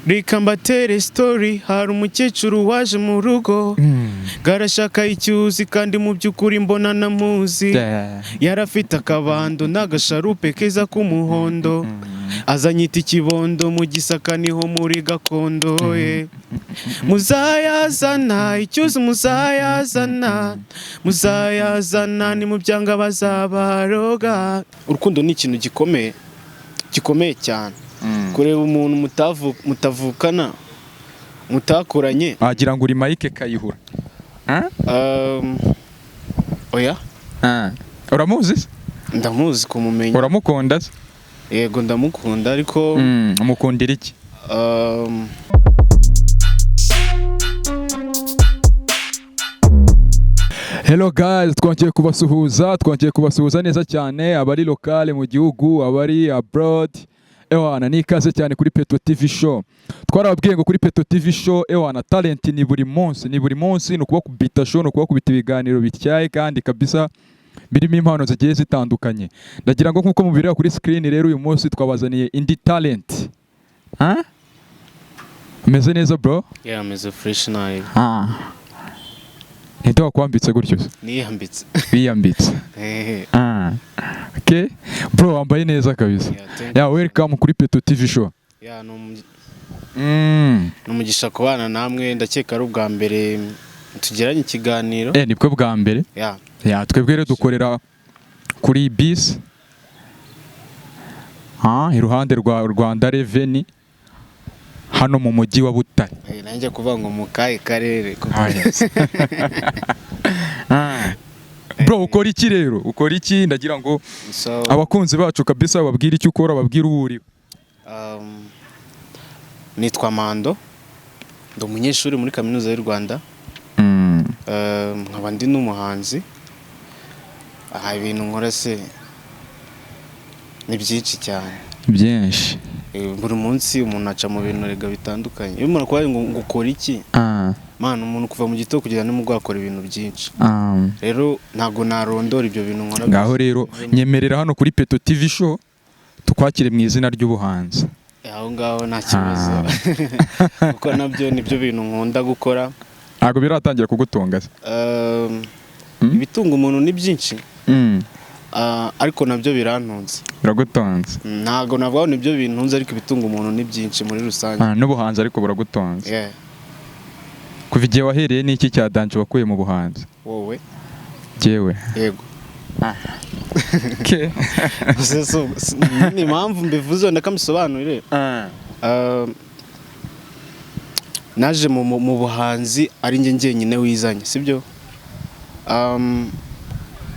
reka mbatere story. Hari umukecuru waje mu rugo, garashaka icyuzi kandi mu by'ukuri mbona namuzi. Yarafite akabando n'agasharupe keza k'umuhondo, azanyita ikibondo mu Gisaka niho muri gakondo. Muzayazana icyuzi, muzayazana ni mu byanga bazabaroga. Urukundo ni ikintu gikomeye cyane. Kureba umuntu mutavukana mutakoranye agira ngo uri Mike Kayihura. Oya. Uramuzi? Ndamuzi kumumenya. Uramukunda se? Yego ndamukunda ariko umukundira iki? Hello guys, twongeye kubasuhuza neza cyane, abari locale mu gihugu, abari abroad. Ewana nikaze cyane kuri Peto TV show. Twarababwiye ngo kuri Peto TV show ewana talent ni buri munsi no kuba kubita show, no kuba kubita ibiganiro bityaye kandi kabisa birimo impano zigiye zitandukanye. Ndagira ngo nkuko mubireba kuri screen rero uyu munsi twabazaniye indi talent. Ameze neza bro? Yeah, ameze fresh nayo. Nito wakwambitse gutyo se? Niyambitse. Biyambitse. Okay. Bro wambaye neza kabisa. Yeah, welcome kuri Peto TV show. Yeah, numugisha kubana namwe, ndakeka ari ubwa mbere tugeranye ikiganiro. Nibwo bwa mbere? Yeah. Yeah, twebwe rero dukorera kuri bis. Iruhande rwa Rwanda Revenue hano mu mujyi wa Butare. Nanjye kuvuga ngo mu kahe karere. Bro ukora iki rero? Ukora iki? Ndagira ngo abakunzi bacu kabisa babwire icyo ukora, babwire uri. Nitwa Mando. Ndi umunyeshuri muri kaminuza y'u Rwanda. Nkaba ndi n'umuhanzi. Ibintu nkora se ni byinshi cyane. Byinshi. Buri munsi umuntu aca mu bintu rega bitandukanye. Iyo umuntu akwaye ngo ukora iki? Mana umuntu kuva mu gitondo kugera nimugwa akora ibintu byinshi. Rero ntago narondora ibyo bintu nkora. Ngaho rero nyemerera hano kuri Peto TV show tukwakire mu izina ry'ubuhanzi. Aho ngaho nta kibazo. Kuko nabyo nibyo bintu nkunda gukora. Ntago biratangira kugutunga se? Ibitunga umuntu ni byinshi. Ariko nabyo birantunze. Biragutunze? Ntago navuga nibyo bintunze ariko ibitunga umuntu ni byinshi muri rusange. N'ubuhanzi ariko buragutunze. Yeah. Kuva igihe wahereye n'iki cya danje wakuye mu buhanzi? Wowe? Jewe. Yego. Okay. Ni impamvu mbivuze ndakamusobanurire. Naje mu buhanzi ari njye nyine wizanye, sibyo?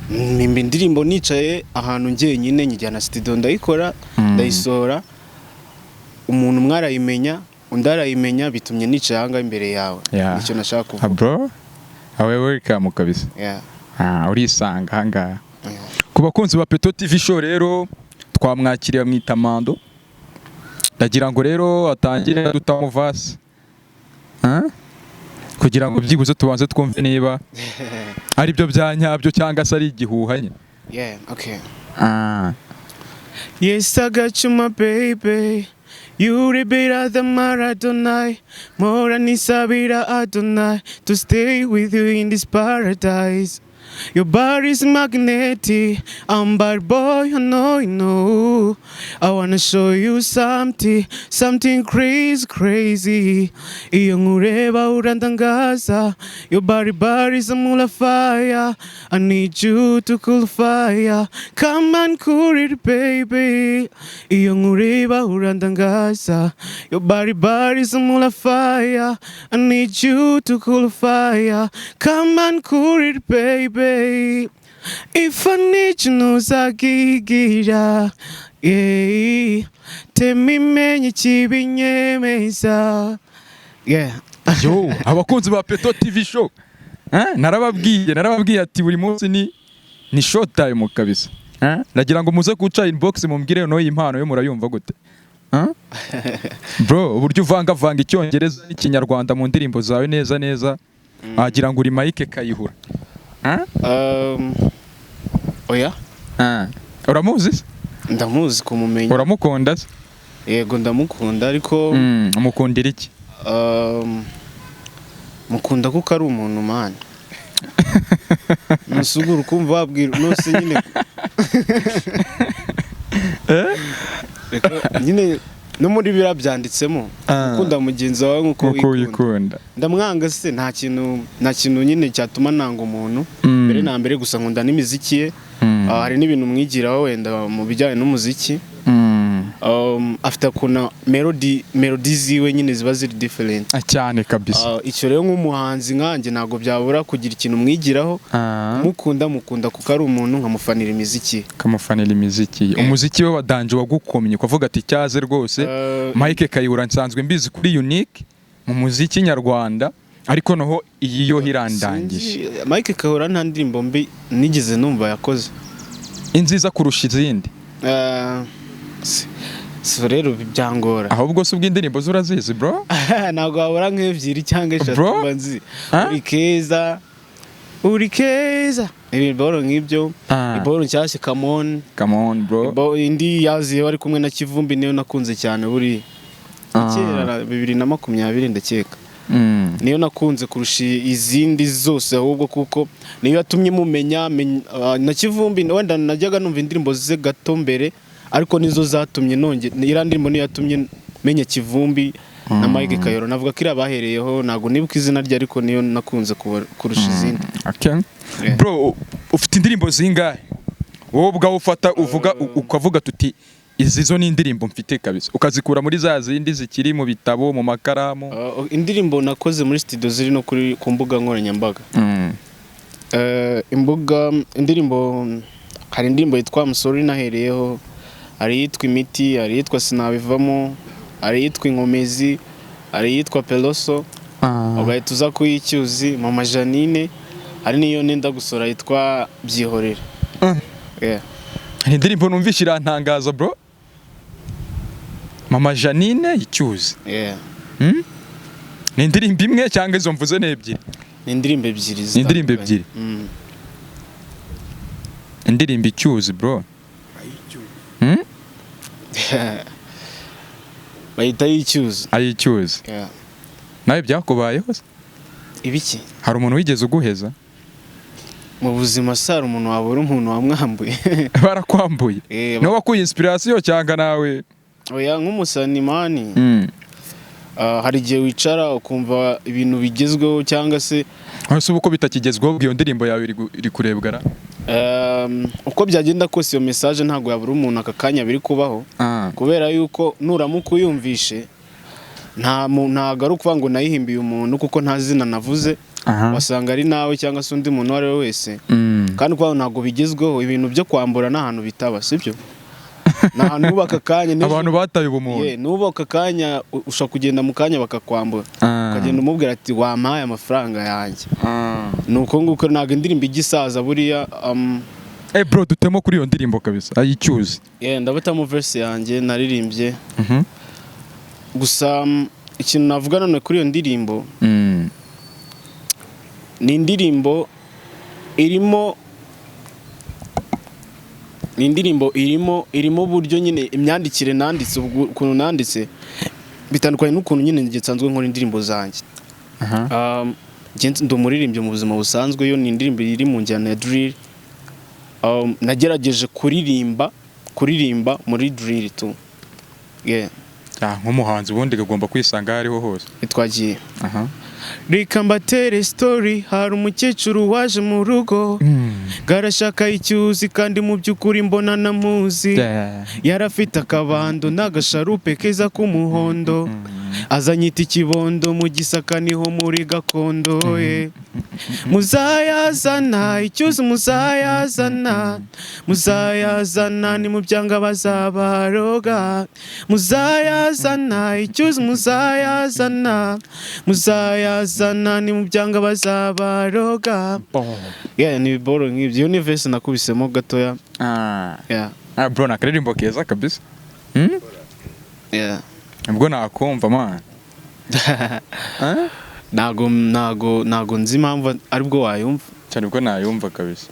Nimba indirimbo nicaye ahantu njyenyine njyana studio ndayikora, ndayisora. Umuntu mwarayimenya, undi arayimenya, bitumye nicaye hanga imbere yawe. Nicyo nashaka kuvuga. Bro, awe welcome kabisa. Yeah. Urisanga hanga. Ku bakunzi ba Peto TV show rero twamwakiriye mwita Mando. Ndagira ngo rero atangire dutamuvase. Kugira ngo byibuze tubanze twumve niba ari byo byanyabyo cyangwa se ari igihuhanye. Yeah, okay. Yes, I got you my baby. You better than Maradona. More than Isabira Adonai. To stay with you in this paradise. Your body's magnetic. I'm bad boy, I know. I wanna show you something crazy. Iyo nkureba urandangaza. Your body's a mula fire. I need you to cool fire. Come and cool it, baby. Iyo nkureba urandangaza. Your body's a mula fire. I need you to cool fire. Come and cool it, baby. If I need you, nuzagigira. Yeah. Temimenye kibinyemeza. Yeah. Yo, abakunzi ba Peto TV show. Narababwiye ati buri munsi ni show time kabisa. Nagira ngo muze kuca inbox mumbwire no impano yo murayumva gute. Bro, uburyo uvanga icyongereza n'ikinyarwanda mu ndirimbo zawe neza. Agira ngo uri Mike Kayihura. Oya. Uramuzi? Ndamuzi kumumenya. Uramukunda se? yego ndamukunda ariko umukundira iki? mukunda kuko ari umuntu mani nusugura ukumva wabwira nose nyine nyine no muri bira byanditsemo ukunda mugenzi wawe nkuko wikunda ndamwanga se nta kintu nyine cyatuma nanga umuntu mbere na mbere gusa nkunda n'imiziki ye hari n'ibintu mwigiraho wenda mu bijyanye n'umuziki afite kuna melody ziwe nyine ziba ziri different cyane kabisa. Icyo rero nk'umuhanzi nkanjye ntago byabura kugira ikintu mwigiraho mukunda kuko ari umuntu nkamufanira imiziki umuziki we wa Danje wagukomye kuvuga ati cyaze rwose Mike Kayihura nsanzwe mbizi kuri unique mu muziki nyarwanda ariko naho iyi yo hirandangije. Mike Kayihura nta ndirimbo mbi nigeze numva yakoze inziza kurusha izindi. So rero byangora ahubwo se ubw'indirimbo zurazizi bro? Ntago wabura nk'ebyiri cyangwa eshatu mbanzi. Uri keza ibiboro nk'ibyo iboro nshyashya come on bro. Indi yaziye bari kumwe na Kivumbi niyo nakunze cyane buri kera 2020 ndakeka niyo nakunze kurusha izindi zose ahubwo kuko niyo yatumye mumenya na Kivumbi wenda najyaga numva indirimbo ze gato mbere ariko nizo zatumye irandirimo niyo yatumye menya Kivumbi na Mike Kayihura navuga ko irabahereyeho ntago nibuka izina rye ariko niyo nakunze kurusha izindi. Okay. Bro ufite indirimbo zingahe wowe ubwawe ufata ukavuga tuti izi zo ni indirimbo mfite kabisa ukazikura muri za zindi zikiri mu bitabo mu makaramu? Indirimbo nakoze muri studio ziri no ku mbuga nkoranyambaga. Indirimbo hari indirimbo yitwa Musori nahereyeho, hari yitwa Imiti, hari yitwa Sinabivamo, hari yitwa Inkomezi, hari yitwa Peloso, ugahita uza kuyicyuzi Mama Janine, hari niyo nenda gusora yitwa Byihorera. Indirimbo numvishe irantangaza bro. Mama Janine icyuzi. Ni indirimbo imwe cyangwa izo mvuze n'ebyiri? Ni indirimbo ebyiri. Indirimbo icyuzi bro. Bayita yicyuzi. Ayicyuzi. Nawe byakubayeho se? Ibiki? Hari umuntu wigeze uguheza? Mu buzima sara umuntu wabura umuntu wamwambuye. Barakwambuye. No wakuye inspiration cyangwa nawe? Oya nk'umusanimani. Hari igihe wicara ukumva ibintu bigezweho cyangwa se uko bitakigezweho iyo ndirimbo yawe iri kurebwa. Uko byagenda kose iyo message ntago yabura umuntu akakanya biri kubaho kubera yuko nuramuka uyumvishe ntago ari ukuvuga ngo nayihimbiye umuntu kuko nta zina navuze wasanga ari nawe cyangwa se undi muntu wari wese kandi kwa ntago bigezweho ibintu byo kwambura n'ahantu bitaba sibyo n'ahantu ubaka kanya abantu bataye ubumuntu nubaka kanya ushaka kugenda mu kanya bakakwambura ukagenda umubwira ati wampaye amafaranga yanjye nuko nguko ntago indirimbo igisaza buriya bro dutemo kuri iyo ndirimbo kabisa ayicyuzi ndabatamo verse yanjye naririmbye gusa ikintu navuga none kuri iyo ndirimbo ni indirimbo irimo buryo nyine imyandikire nanditse ukuntu nanditse bitandukanye n'ukuntu nyine ngisanzwe nkora indirimbo zanjye. Ndi umuririmbyi mu buzima busanzwe yo ni indirimbo iri mu njyana ya drill. Nagerageje kuririmba muri drill tu. Nk'umuhanzi ubundi gagomba kwisanga hariho hose. Twagiye. Reka mbatere story hari umukecuru waje mu rugo garashaka icyuzi kandi mu by'ukuri mbona namuzi yarafite akabando n'agasharupe keza k'umuhondo azanyita ikibondo mu gisaka niho muri gakondo muzayazana icyuzi muzayazana ni mu byanga bazabaroga muzayazana icyuzi muzayazana ni mu byanga bazabaroga ni boro nk'ibyo universe nakubisemo gatoya bro nakaririmbo keza kabisa ubwo nakumva man nago nzi impamvu aribwo wayumva cyane ubwo nayumva kabisa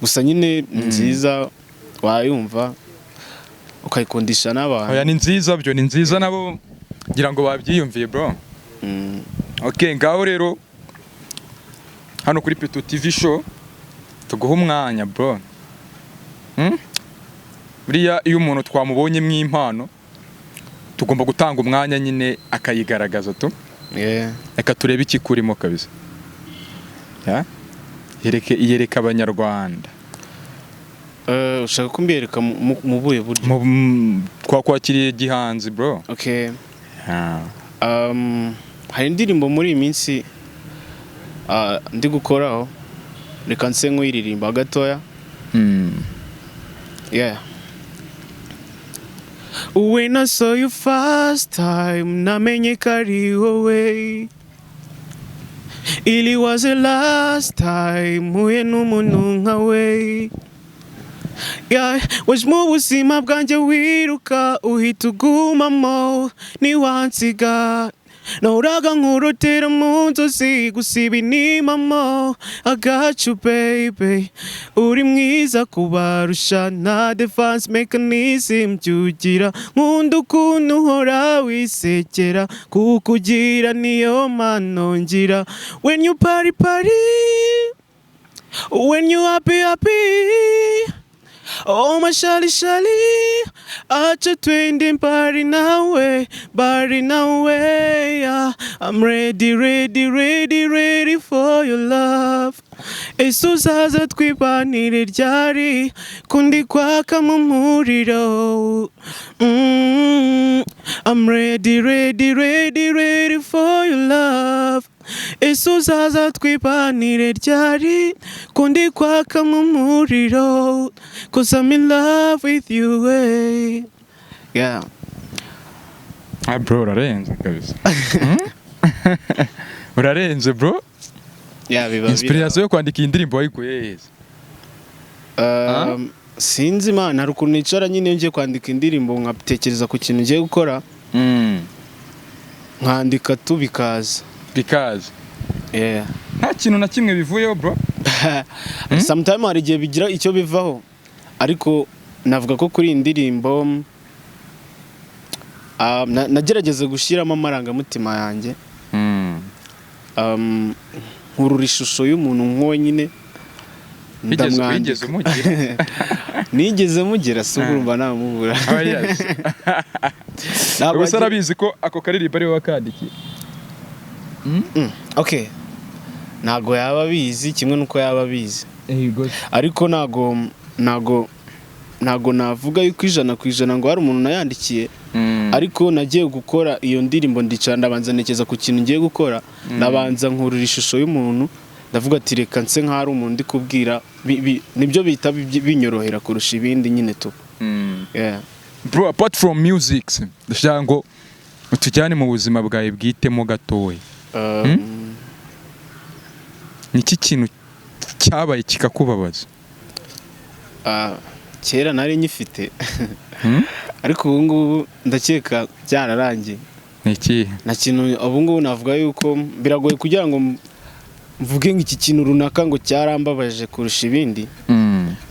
gusa nyine nziza wayumva ukayikundisha n'abantu. Oya ni nziza byo ni nziza nabo ngira ngo babyiyumviye bro. Okay, ngaho rero hano kuri Peto TV show tuguha umwanya bro. Buriya iyo umuntu twamubonye mw'impano tugomba gutanga umwanya nyine akayigaragaza tu. Reka turebe ikikurimo kabisa. Yereka abanyarwanda. Ushaka kumbiereka mu buye buryo? Twakwakiriye gihanzi bro. Okay. Hari indirimbo muri iyi minsi ndi gukoraho, reka nse nk'uyiririmba gatoya. Yeah. When I saw you first time, namenye kari wowe. Ili was the last time uye n'umuntu nkawe. Yeah, was mu buzima bwanjye wiruka uhita ugumamo niwansiga. Nahoraga nkurotera mu nzozi gusiba inimamo. I got you baby, uri mwiza kubarusha nta defense mechanism byugira. Nkunda ukuntu uhora wisekera kukugira niyo mpano ngira. When you party when you happy oh my shali acha twende party nawe yeah. I'm ready for your love. Esu zaza twibanire ryari kundi kwaka mu muriro. I'm ready for your love. Esu zaza twibanire ryari kundi kwaka mu muriro. Cause I'm in love with you, eh. Yeah. Bro, urarenze kabisa. Urarenze bro. Yeah, biba. Inspiration yo kwandika indirimbo wayikuye sinzi man, hari ukuntu nicara nyine ngiye kwandika indirimbo nkatekereza ku kintu ngiye gukora. Nkandika tu bikaza. Yeah. Nta kintu na kimwe bivuyeho bro. Sometimes hari igihe bigira icyo bivaho, ariko navuga ko kuri indirimbo nagerageze gushyiramo amarangamutima yanjye. Nkurura ishusho y'umuntu nk'uwo nyine ndamwandika. Nigeze mugera se urumva namubura. Gusa arabizi ko ako karirimbo ari we wakandikiye. Okay. Nago yaba bizi kimwe nuko yaba bizi. Ariko nago navuga yuko 100% ngo hari umuntu nayandikiye. Ariko nagiye gukora iyo ndirimbo ndicanda banza nekeza ku kintu ngiye gukora. Nabanza nkurura ishusho y'umuntu ndavuga ati reka nse nk'ari umuntu ndi kubwira nibyo bita binyorohera kurusha ibindi nyine tu. Yeah. Bro, apart from music, ndashaka ngo utujyane mu buzima bwawe bwitemo gatoya. Niki kintu cyabaye kikakubabaza? Kera nari nyifite. Ariko ubu ngubu ndakeka byararangiye. Niki? Na kintu ubu ngubu navuga yuko biragoye kugira ngo mvuge nk'iki kintu runaka ngo cyarambabaje kurusha ibindi.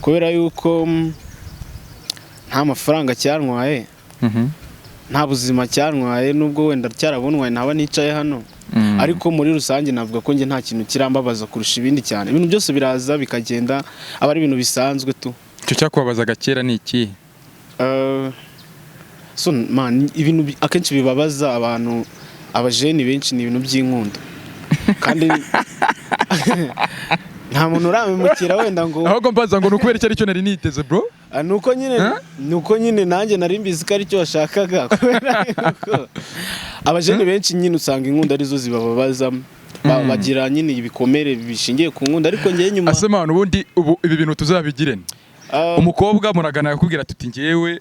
Kubera yuko nta mafaranga cyantwaye. Nta buzima cyantwaye nubwo wenda cyarabonwaye naba nicaye hano. Ariko muri rusange navuga ko nge nta kintu kirambabaza kurusha ibindi cyane. Ibintu byose biraza bikagenda aba ari ibintu bisanzwe tu. Cyo cyakubabazaga kera ni iki? So man, ibintu akenshi bibabaza abantu abajeni benshi ni ibintu by'inkundo. Kandi nta muntu uramimukira wenda ngo ahubwo mbaza ngo nukubera icyo ari cyo nari niteze bro. Nuko nyine nanjye nari mbizi ko ari cyo washakaga. Kubera yuko abajeni benshi nyine usanga inkundo arizo zibababaza. Bagira nyine ibikomere bishingiye ku nkundo, ariko ngiye nyuma asema ubundi ubu ibi bintu tuzabigirene. Umukobwa muragana yakubwira tuti ngewe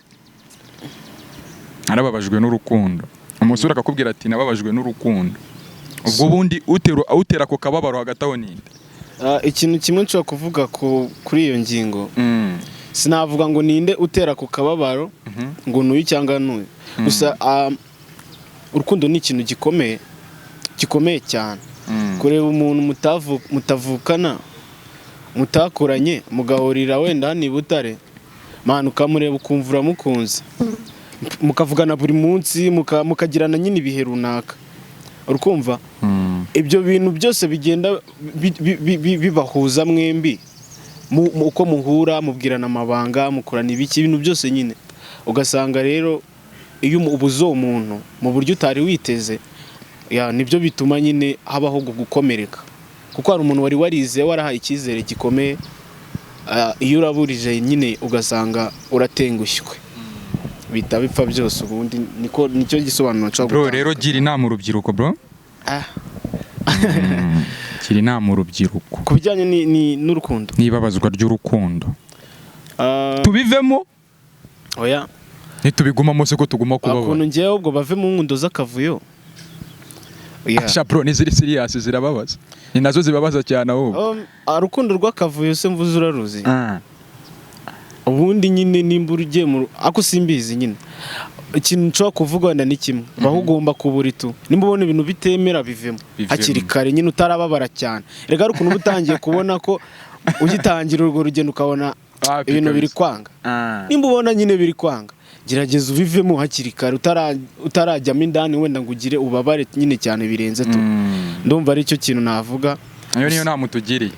arababajwe n'urukundo. Umusura akakubwira ati nababajwe n'urukundo. Ubwo bundi utera ko kababaro hagataho ninde? Ikintu kimwe nshobora kuvuga kuri iyo ngingo. Sinavuga ngo ninde utera ku kababaro ngo nuyi cyangwa nuyi. Gusa urukundo ni ikintu gikomeye cyane. Kureba umuntu mutavukana, mutakoranye, mugahurira wenda ni Butare, man ukamureba ukumva uramukunze mukavugana buri munsi mukagirana nyine ibihe runaka urukumva ibyo bintu byose bigenda bibahuza mwembi uko muhura mubwirana amabanga mukorana ibiki ibintu byose nyine ugasanga rero iyo ubuze umuntu mu buryo utari witeze nibyo bituma nyine habaho gukomereka kuko hari umuntu wari warize warahaye icyizere gikomeye iyo uraburije nyine ugasanga uratengushywe bita bipfa byose ubundi nicyo gisobanuro nshaka bro rero gira inama urubyiruko bro gira inama urubyiruko ku bijyanye n'urukundo n'ibabazwa ry'urukundo tubivemo oya ntitubigumamo se ko tuguma kubabona ukuntu ngewe ubwo bave mu nkundo z'akavuyo asha bro ni ziri serious zirababaza ni nazo zibabaza cyane ahubwo urukundo rw'akavuyo se mvuze uraruzi ubundi nyine nimba urugiye ako simbizi nyine ikintu nshobora kuvuga wenda ni kimwe baho ugomba kubura itu nimba ubona ibintu bitemera bivemo hakiri kare nyine utarababara cyane rega ari ukuntu uba utangiye kubona ko ugitangira urwo rugendo ukabona ibintu biri kwanga nimba ubona nyine biri kwanga gerageza ubivemo hakiri kare utarajyamo indani wenda ngo ugire ubabare nyine cyane birenze tu ndumva ari cyo kintu navuga niyo nama utugiriye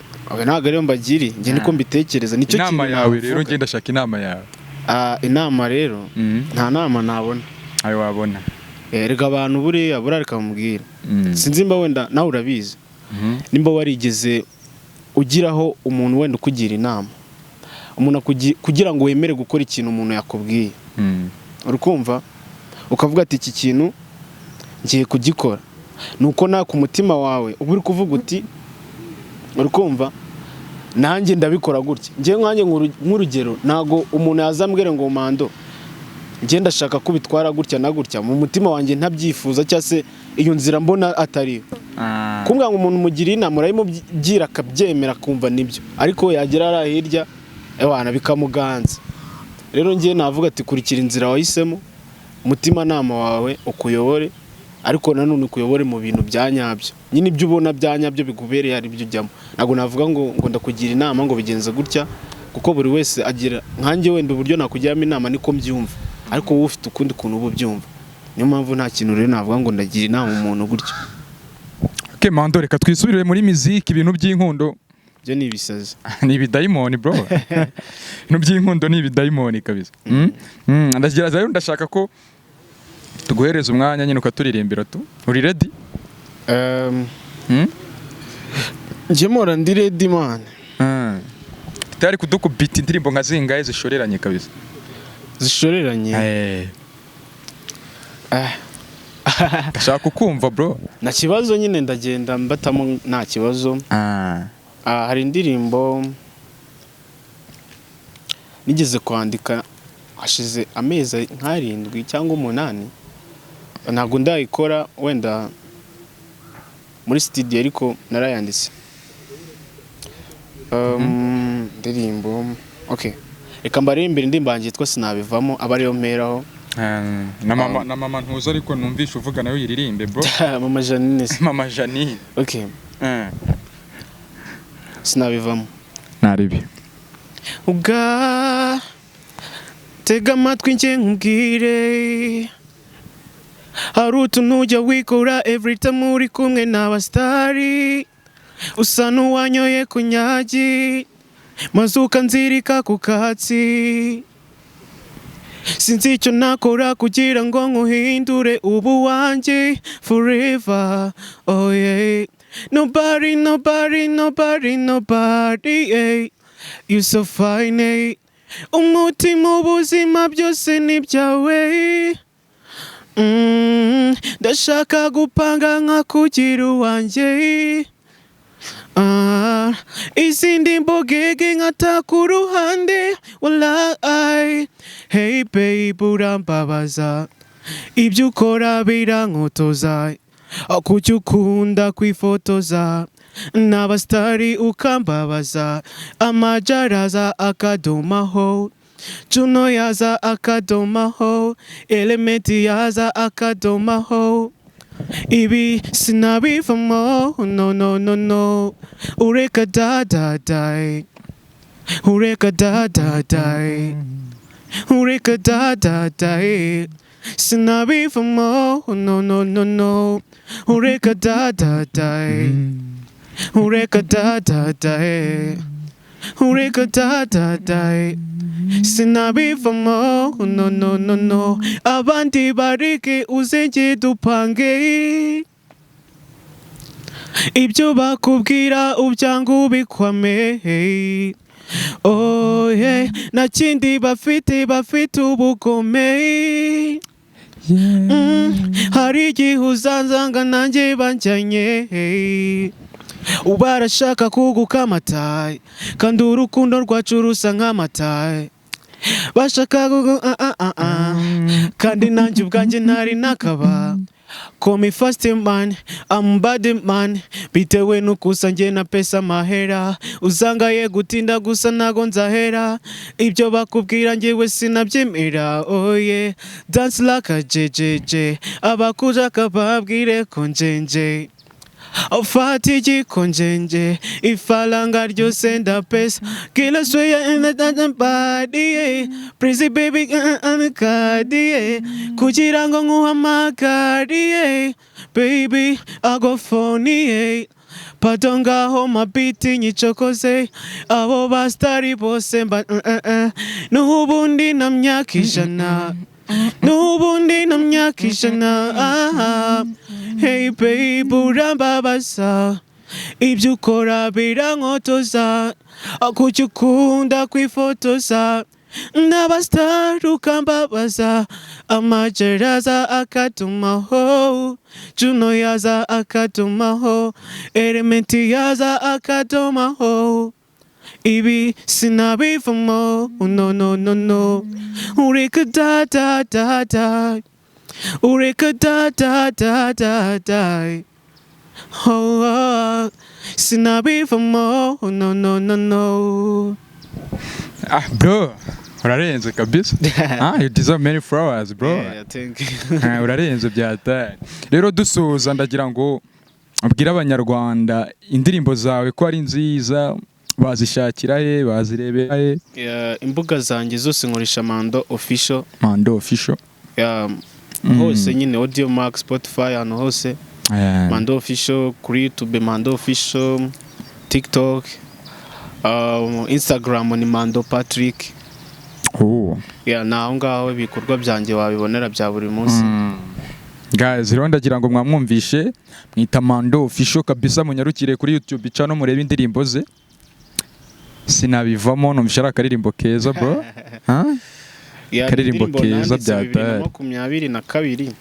ntabwo ariyo mbagiri njye niko mbitekereza nicyo kintu inama yawe rero njye ndashaka inama yawe inama rero nta nama nabona ayo wabona rega abantu buriya reka mubwira sinzi mba wenda nawe urabizi nimba warigeze ugiraho umuntu wenda ukugira inama umuntu kugira ngo wemere gukora ikintu umuntu yakubwiye urukumva ukavuga ati iki kintu ngiye kugikora nuko nta ku mutima wawe uba uri kuvuga uti urukumva nanjye ndabikora gutya njye nkanjye nk'urugero ntago umuntu yazambwira ngo mando njye ndashaka kubitwara gutya na gutya mu mutima wanjye ntabyifuza cyangwa se iyo nzira mbona atari kumbwa ngo umuntu mugira inama urayimubyira akabyemera kumva nibyo ariko yagera ari hirya ewana bikamuganza rero njye navuga ati kurikira inzira wahisemo umutima nama wawe ukuyobore ariko nanone ukuyobore mu bintu bya nyabyo nyine ibyo ubona bya nyabyo bigubereye ari byo ujyamo ntabwo navuga ngo ndakugira inama ngo bigenze gutya kuko buri wese agira nkanjye wenda uburyo nakugiramo inama niko mbyumva ariko wowe ufite ukundi kuntu uba ubyumva niyo mpamvu nta kintu rero navuga ngo ndagira inama umuntu gutya mando reka twisubire muri muziki ibintu by'inkundo byo ni ibisazi ni ibidayimoni bro ibintu by'inkundo ni ibidayimoni kabisa ndagerageza rero ndashaka ko tuguhereza umwanya nyine ukaturirimbira tu uri ready njye mpora ndi ready man tutari kudukubita indirimbo nka zingahe zishoreranye kabisa zishoreranye ndashaka kukumva bro nta kibazo nyine ndagenda mbatamo nta kibazo hari indirimbo nigeze kwandika hashize amezi nk'arindwi cyangwa 8 ntabwo ndayikora wenda muri studio ariko narayanditse indirimbo okay reka mbarimbire indirimbo yanjye yitwa sinabivamo aba ariyo mperaho na mama ntuzo ariko numvisha uvuga nayo yiririmbe bro mama Janine okay sinabivamo naribi tega amatwi njye nkubwire hari utuntu ujya wikora every time uri kumwe n'abasitari usa n'uwanyoye ku nyagi maze ukanzirika ku katsi sinzi icyo nakora kugira ngo nkuhindure ubu wanjye forever oh yeah nobody yeah. You so fine yeah. umutima ubuzima byose ni byawe ndashaka gupanga nkakugira uwanjye izindi mbogege nkataka uruhande wallahi hey babe urambabaza ibyo ukora birankotoza kuki ukunda kwifotoza n'abasitari ukambabaza amajaraza akadomaho Juno yaza akadomaho elementi yaza akadomaho ibi sinabivamo no ureka dadadai ureka dadadai ureka dada sinabivamo no no no no ureka dada ureka dada ureka dada sinabivamo no no no no abandi bareke uzenge dupange ibyo bakubwira ubyanga ubikwame oh yeah nta kindi bafite ubugome hari igihe uzanzanga nanjye banjyanye barashaka kugukamata kandi urukundo rwacu rusa nk'amata bashaka kandi nanjye ubwanjye ntari nakaba call me fast man I'm bad man bitewe nukusa njye na pesa mahera uzangaye gutinda gusa nago nzahera ibyo bakubwira njyewe sinabyemera oh yeah dance like a jejeje abakuja kababwire ko njenje ufata igikonjenje ifaranga ryose ndapesa kila sweya in the body pretty baby amekadi kugira ngo nkuhamagari baby agofoni padongaho mabiti nyicokoze abo bastari bose mba n'ubundi na myaka ijana n'ubundi na myaka ijana hey babe urambabaza ibyo ukora birankotoza kuki ukunda kwifotoza n'abasitari ukambabaza amajeraza akatumaho Juno yaza akatumaho Elementi yaza akatumaho ibi sinabivamo no no no no ureka da ureka da oh sinabivamo no no no no bro urarenze kabisa you deserve many flowers bro yeah, thank you urarenze byata rero dusoza ndagira ngo abwira abanyarwanda indirimbo zawe ko ari nziza bazishakira he bazirebera he imbuga zanjye zose nkoresha Mando official hose nyine Audio Max Spotify hano hose Mando official kuri YouTube Mando official TikTok Instagram ni Mando Patrick naho ngaho ibikorwa byanjye wabibonera bya buri munsi guys rero ndagira ngo mwamwumvishe mwita Mando official kabisa munyarukire kuri YouTube channel murebe indirimbo ze sinabivamo numvisha ari akaririmbo keza bro akaririmbo keza byata 2022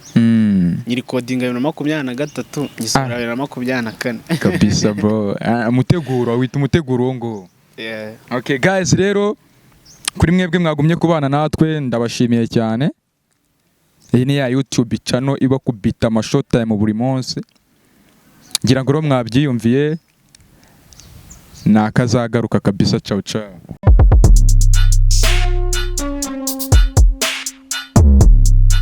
nyiri coding 2023 nyisura 2024 kabisa bro umuteguro wita umuteguro ngo okay guys rero kuri mwebwe mwagumye kubana natwe ndabashimiye cyane iyi ni ya YouTube channel iba kubita amashota mu buri munsi ngira ngo ro mwabyiyumviye nakazagaruka kabisa ciao ciao